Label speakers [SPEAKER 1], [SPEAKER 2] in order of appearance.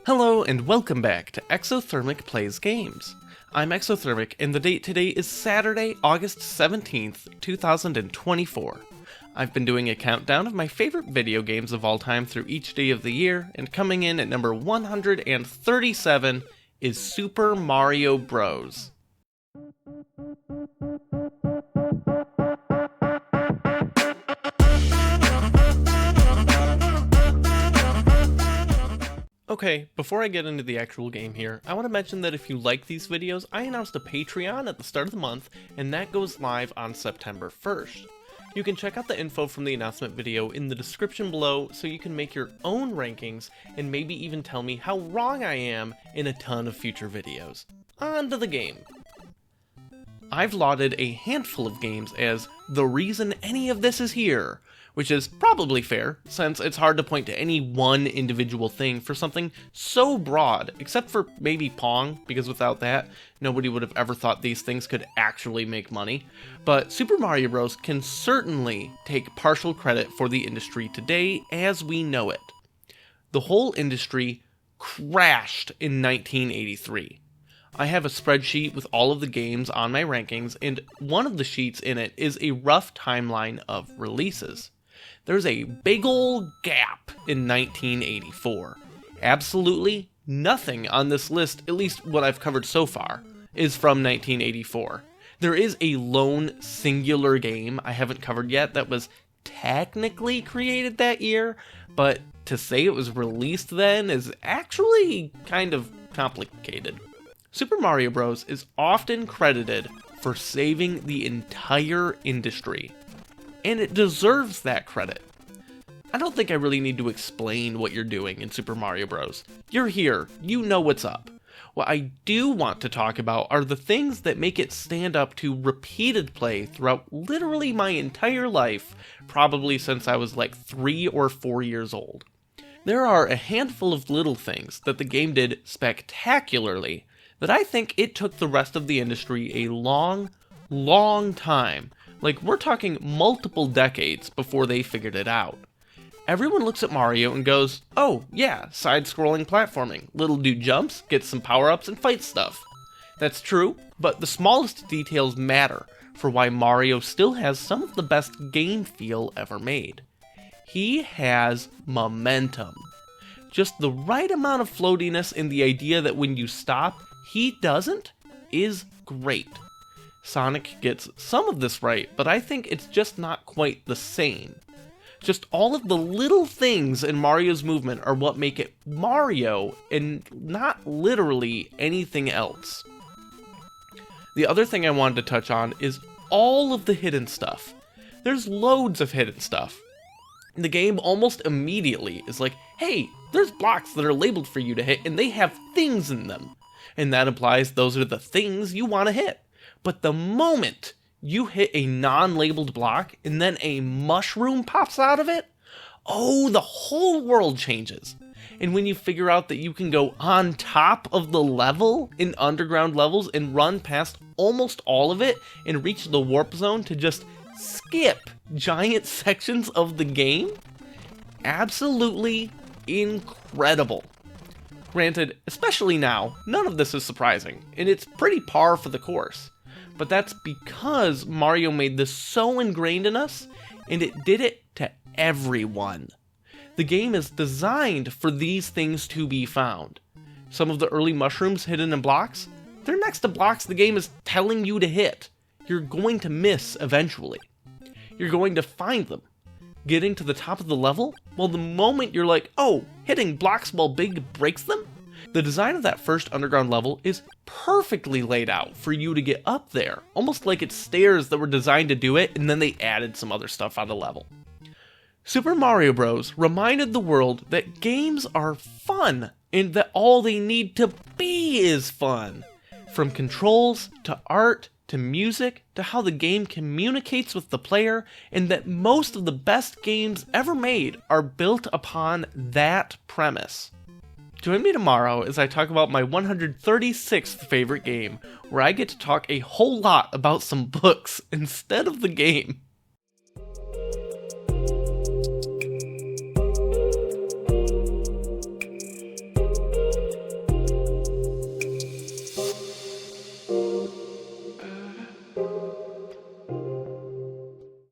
[SPEAKER 1] Hello and welcome back to Exothermic Plays Games. I'm Exothermic and the date today is Saturday, August 17th, 2024. I've been doing a countdown of my favorite video games of all time through each day of the year, and coming in at number 137 is Super Mario Bros. Okay, before I get into the actual game here, I want to mention that if you like these videos, I announced a Patreon at the start of the month, and that goes live on September 1st. You can check out the info from the announcement video in the description below so you can make your own rankings and maybe even tell me how wrong I am in a ton of future videos. On to the game. I've lauded a handful of games as the reason any of this is here, which is probably fair, since it's hard to point to any one individual thing for something so broad, except for maybe Pong, because without that, nobody would have ever thought these things could actually make money. But Super Mario Bros. Can certainly take partial credit for the industry today as we know it. The whole industry crashed in 1983. I have a spreadsheet with all of the games on my rankings, and one of the sheets in it is a rough timeline of releases. There's a big ol' gap in 1984. Absolutely nothing on this list, at least what I've covered so far, is from 1984. There is a lone singular game I haven't covered yet that was technically created that year, but to say it was released then is actually kind of complicated. Super Mario Bros. Is often credited for saving the entire industry, and it deserves that credit. I don't think I really need to explain what you're doing in Super Mario Bros. You're here, you know what's up. What I do want to talk about are the things that make it stand up to repeated play throughout literally my entire life, probably since I was like 3 or 4 years old. There are a handful of little things that the game did spectacularly that I think it took the rest of the industry a long time. Like, we're talking multiple decades before they figured it out. Everyone looks at Mario and goes, oh yeah, side-scrolling platforming. Little dude jumps, gets some power-ups, and fights stuff. That's true, but the smallest details matter for why Mario still has some of the best game feel ever made. He has momentum. Just the right amount of floatiness in the idea that when you stop, he doesn't, is great. Sonic gets some of this right, but I think it's just not quite the same. Just all of the little things in Mario's movement are what make it Mario, and not literally anything else. The other thing I wanted to touch on is all of the hidden stuff. There's loads of hidden stuff. The game almost immediately is like, hey, there's blocks that are labeled for you to hit, and they have things in them. And that implies those are the things you want to hit. But the moment you hit a non-labeled block and then a mushroom pops out of it, oh, the whole world changes. And when you figure out that you can go on top of the level in underground levels and run past almost all of it and reach the warp zone to just skip giant sections of the game, absolutely incredible. Granted, especially now, none of this is surprising, and it's pretty par for the course. But that's because Mario made this so ingrained in us, and it did it to everyone. The game is designed for these things to be found. Some of the early mushrooms hidden in blocks, they're next to blocks the game is telling you to hit. You're going to miss eventually. You're going to find them. Getting to the top of the level, well, the moment you're like, oh, hitting blocks while big breaks them, the design of that first underground level is perfectly laid out for you to get up there, almost like it's stairs that were designed to do it, and then they added some other stuff on the level. Super Mario Bros. Reminded the world that games are fun, and that all they need to be is fun. From controls, to art, to music, to how the game communicates with the player, and that most of the best games ever made are built upon that premise. Join me tomorrow as I talk about my 136th favorite game, where I get to talk a whole lot about some books instead of the game.